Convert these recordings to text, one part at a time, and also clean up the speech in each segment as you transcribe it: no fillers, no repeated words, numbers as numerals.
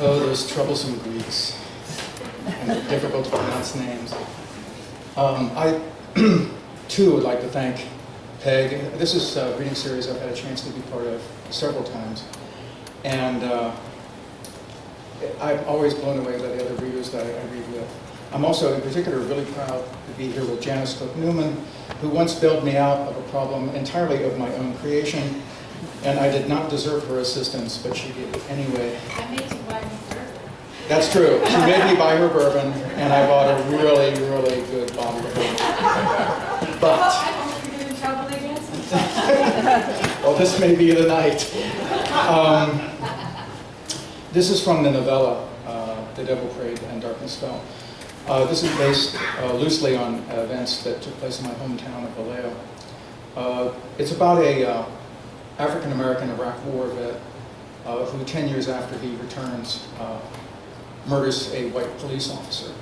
Oh, those troublesome Greeks and difficult to pronounce names. I, too, would like to thank Peg. This is a reading series I've had a chance to be part of several times. And I'm always blown away by the other readers that I read with. I'm also, in particular, really proud to be here with Janice Cook-Newman, who once bailed me out of a problem entirely of my own creation. And I did not deserve her assistance, but she did it anyway. I made you buy me bourbon. That's true. She made me buy her bourbon, and I bought a really, really good bottle of bourbon. But, I hope you get in trouble again sometime. well, this may be the night. This is from the novella, The Devil Prayed and Darkness Fell. This is based loosely on events that took place in my hometown of Vallejo. It's about a African-American Iraq War vet who 10 years after he returns murders a white police officer.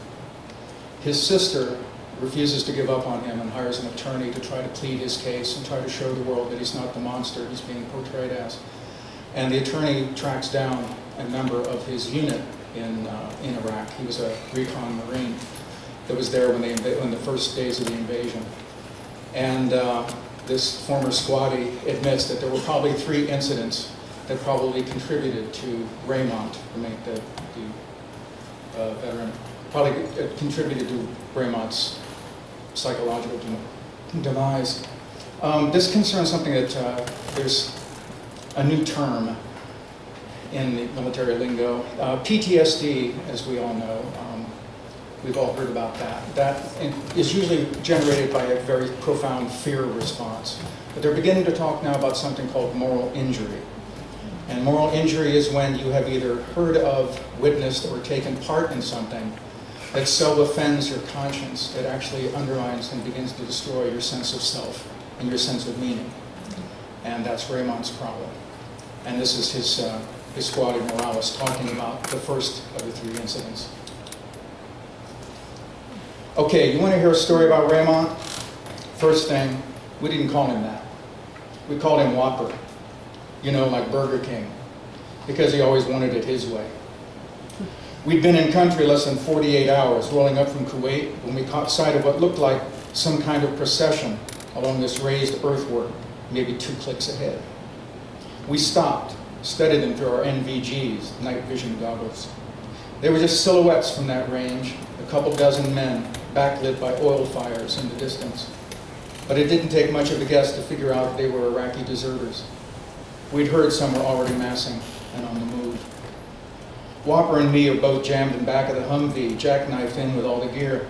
His sister refuses to give up on him and hires an attorney to try to plead his case and try to show the world that he's not the monster he's being portrayed as. And the attorney tracks down a member of his unit in Iraq. He was a recon Marine that was there when the first days of the invasion. And this former squattee admits that there were probably 3 incidents that probably contributed to Raymond, the veteran, probably contributed to Raymond's psychological demise. This concerns something that there's a new term in the military lingo. PTSD, as we all know, we've all heard about that. That is usually generated by a very profound fear response. But they're beginning to talk now about something called moral injury. And moral injury is when you have either heard of, witnessed, or taken part in something that so offends your conscience that actually undermines and begins to destroy your sense of self and your sense of meaning. And that's Raymond's problem. And this is his squattee Morales talking about the first of the 3 incidents. Okay, you want to hear a story about Raymond? First thing, we didn't call him that. We called him Whopper, you know, like Burger King, because he always wanted it his way. We'd been in country less than 48 hours, rolling up from Kuwait, when we caught sight of what looked like some kind of procession along this raised earthwork, maybe 2 clicks ahead. We stopped, studied them through our NVGs, night vision goggles. They were just silhouettes from that range, a couple dozen men, backlit by oil fires in the distance. But it didn't take much of a guess to figure out they were Iraqi deserters. We'd heard some were already massing and on the move. Whopper and me are both jammed in back of the Humvee, jackknifed in with all the gear.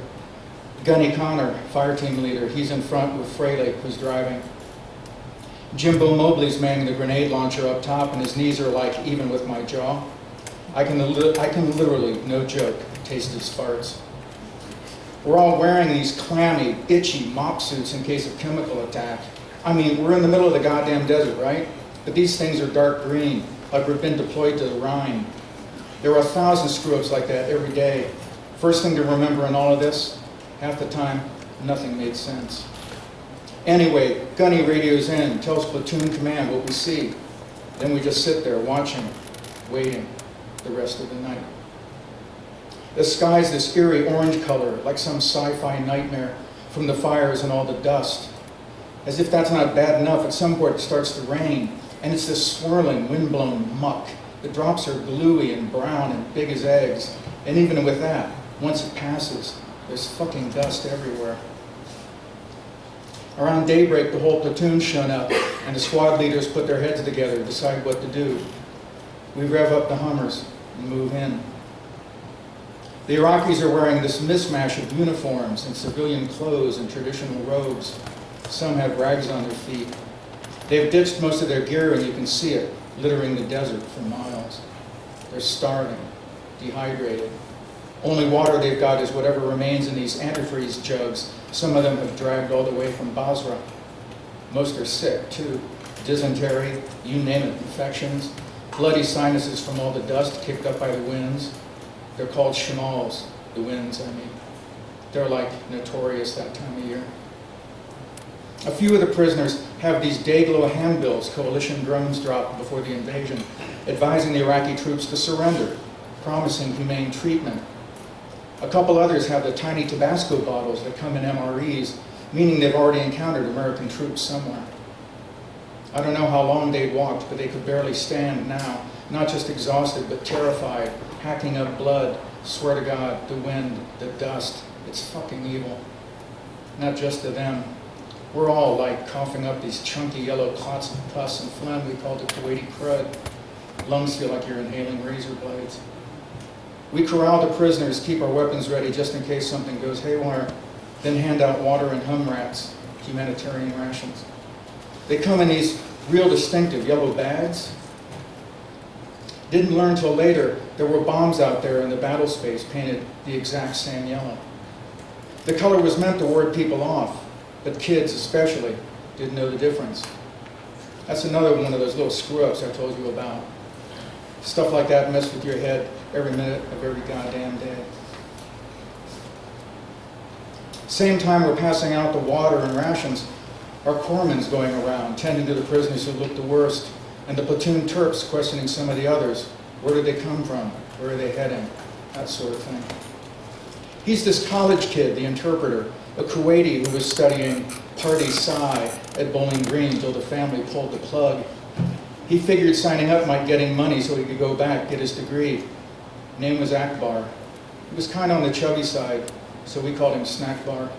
Gunny Connor, fire team leader, he's in front with Freylake, who's driving. Jimbo Mobley's manning the grenade launcher up top, and his knees are like even with my jaw. I can literally, no joke, taste his farts. We're all wearing these clammy, itchy mop suits in case of chemical attack. I mean, we're in the middle of the goddamn desert, right? But these things are dark green, like we've been deployed to the Rhine. There are 1,000 screw-ups like that every day. First thing to remember in all of this, half the time, nothing made sense. Anyway, Gunny radios in, tells platoon command what we see. Then we just sit there watching, waiting the rest of the night. The sky's this eerie orange color, like some sci-fi nightmare from the fires and all the dust. As if that's not bad enough, at some point it starts to rain, and it's this swirling, windblown muck. The drops are gluey and brown and big as eggs. And even with that, once it passes, there's fucking dust everywhere. Around daybreak, the whole platoon's shown up, and the squad leaders put their heads together to decide what to do. We rev up the Hummers and move in. The Iraqis are wearing this mismatch of uniforms and civilian clothes and traditional robes. Some have rags on their feet. They've ditched most of their gear, and you can see it, littering the desert for miles. They're starving, dehydrated. Only water they've got is whatever remains in these antifreeze jugs. Some of them have dragged all the way from Basra. Most are sick, too. Dysentery, you name it, infections, bloody sinuses from all the dust kicked up by the winds. They're called shamals, the winds, I mean. They're like notorious that time of year. A few of the prisoners have these day-glow handbills coalition drones dropped before the invasion, advising the Iraqi troops to surrender. promising humane treatment. A couple others have the tiny Tabasco bottles that come in MREs, meaning they've already encountered American troops somewhere. I don't know how long they'd walked, but they could barely stand now, not just exhausted, but terrified, hacking up blood. Swear to God, the wind, the dust, it's fucking evil. Not just to them. We're all like coughing up these chunky yellow clots of pus and phlegm we call the Kuwaiti crud. Lungs feel like you're inhaling razor blades. We corral the prisoners, keep our weapons ready just in case something goes haywire, then hand out water and hum rats, humanitarian rations. They come in these real distinctive yellow bags. Didn't learn till later there were bombs out there in the battle space painted the exact same yellow. The color was meant to ward people off, but kids especially didn't know the difference. That's another one of those little screw-ups I told you about. Stuff like that mess with your head every minute of every goddamn day. Same time we're passing out the water and rations, our corpsmen's going around, tending to the prisoners who look the worst, and the platoon Terps questioning some of the others. Where did they come from? Where are they heading? That sort of thing. He's this college kid, the interpreter, a Kuwaiti who was studying Party Psi at Bowling Green until the family pulled the plug. He figured signing up might get him money so he could go back, get his degree. Name was Akbar. He was kind of on the chubby side, so we called him Snack Bar.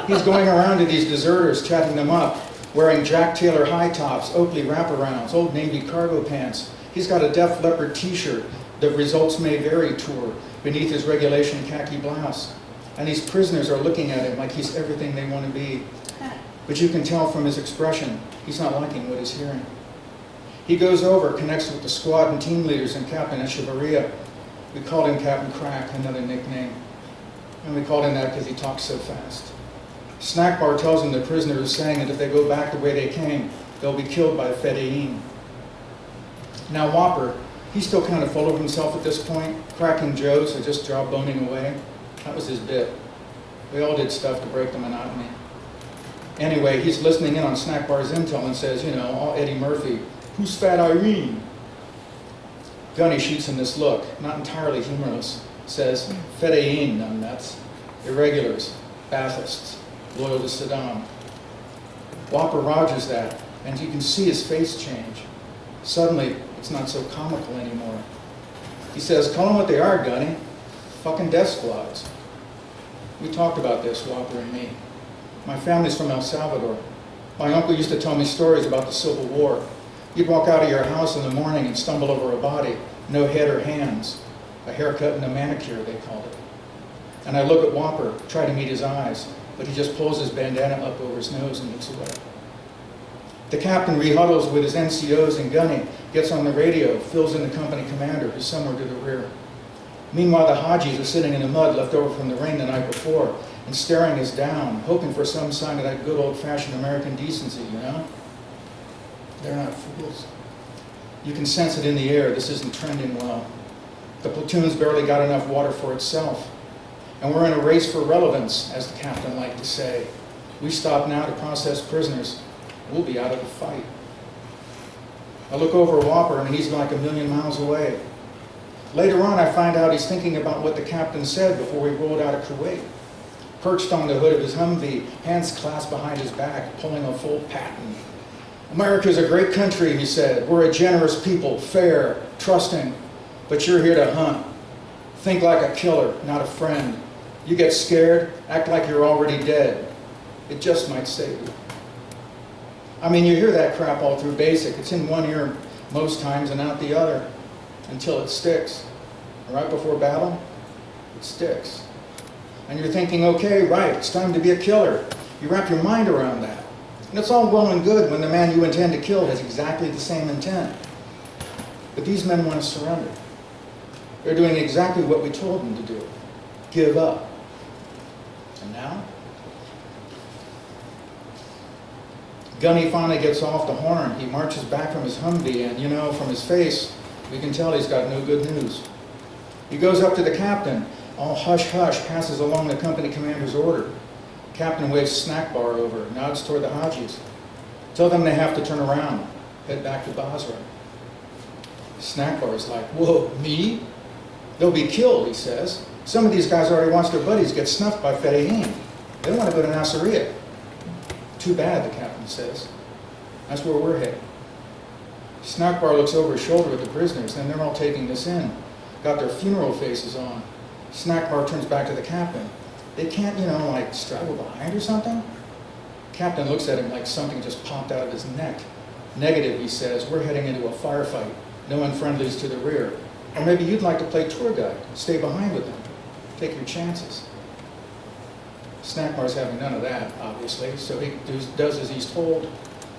He's going around to these deserters, chatting them up, wearing Jack Taylor high tops, Oakley wraparounds, Old Navy cargo pants. He's got a Def Leppard t-shirt, the Results May Vary tour, beneath his regulation khaki blouse. And these prisoners are looking at him like he's everything they want to be. But you can tell from his expression, he's not liking what he's hearing. He goes over, connects with the squad and team leaders and Captain Echevarria. We called him Captain Crack, another nickname. And we called him that because he talks so fast. Snack Bar tells him the prisoners are saying that if they go back the way they came, they'll be killed by Fedayeen. Now Whopper, he's still kind of full of himself at this point, cracking jokes or just jawboning away. That was his bit. We all did stuff to break the monotony. Anyway, he's listening in on Snack Bar's intel and says, you know, all Eddie Murphy, who's Fat Irene? Gunny shoots him this look, not entirely humorless, says, Fedayeen, numbnuts, irregulars, Baathists, loyal to Saddam. Whopper rogers that, and you can see his face change. Suddenly, it's not so comical anymore. He says, call them what they are, Gunny. Fucking death squads. We talked about this, Whopper and me. My family's from El Salvador. My uncle used to tell me stories about the Civil War. You'd walk out of your house in the morning and stumble over a body, no head or hands. A haircut and a manicure, they called it. And I look at Whopper, try to meet his eyes, but he just pulls his bandana up over his nose and looks away. The captain rehuddles with his NCOs and Gunny, gets on the radio, fills in the company commander, who's somewhere to the rear. Meanwhile, the Hajis are sitting in the mud left over from the rain the night before and staring us down, hoping for some sign of that good old-fashioned American decency, you know? They're not fools. You can sense it in the air. This isn't trending well. The platoon's barely got enough water for itself. And we're in a race for relevance, as the captain liked to say. We stop now to process prisoners. We'll be out of the fight. I look over at Whopper, and he's like a million miles away. Later on, I find out he's thinking about what the captain said before we rolled out of Kuwait. Perched on the hood of his Humvee, hands clasped behind his back, pulling a full Patton. America's a great country, he said. We're a generous people, fair, trusting. But you're here to hunt. Think like a killer, not a friend. You get scared, act like you're already dead. It just might save you. I mean, you hear that crap all through basic. It's in one ear most times and out the other until it sticks. Right before battle, it sticks. And you're thinking, okay, right, it's time to be a killer. You wrap your mind around that. And it's all well and good when the man you intend to kill has exactly the same intent. But these men want to surrender. They're doing exactly what we told them to do. Give up. And now? Gunny finally gets off the horn. He marches back from his Humvee, and you know, from his face, we can tell he's got no good news. He goes up to the captain, all hush-hush, passes along the company commander's order. Captain waves Snack Bar over, nods toward the Hajis. Tell them they have to turn around, head back to Basra. Snack bar's like, whoa, me? They'll be killed, he says. Some of these guys already watched their buddies get snuffed by Fedayeen. They don't want to go to Nasiriyah. Too bad, the captain says. That's where we're headed. Snack bar looks over his shoulder at the prisoners, and they're all taking this in. Got their funeral faces on. Snack bar turns back to the captain. They can't, like straddle behind or something? Captain looks at him like something just popped out of his neck. Negative, he says. We're heading into a firefight. No unfriendlies to the rear. Or maybe you'd like to play tour guide. Stay behind with them. Take your chances. Snack bar's having none of that, obviously, so he does as he's told.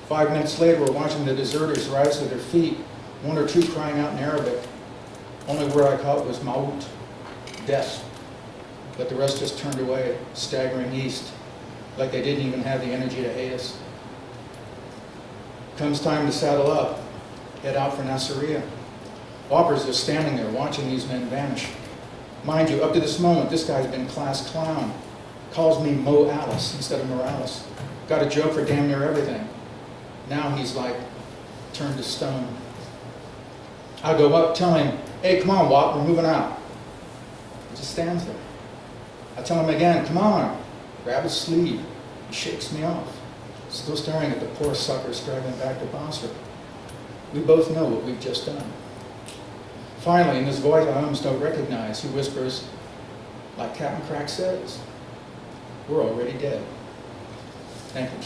5 minutes later, we're watching the deserters rise to their feet, one or two crying out in Arabic. Only word I caught was Maut, death. But the rest just turned away, staggering east, like they didn't even have the energy to hate us. Comes time to saddle up, head out for Nasiriyah. Whoppers are standing there watching these men vanish. Mind you, up to this moment, this guy's been class clown. Calls me Mo Alice instead of Morales. Got a joke for damn near everything. Now he's like, turned to stone. I go up, tell him, hey, come on, Wop, we're moving out. He just stands there. I tell him again, come on. Grab his sleeve. He shakes me off. Still staring at the poor sucker struggling back to Basra. We both know what we've just done. Finally, in this voice I almost don't recognize, he whispers, like Captain Crack says, we're already dead. Thank you.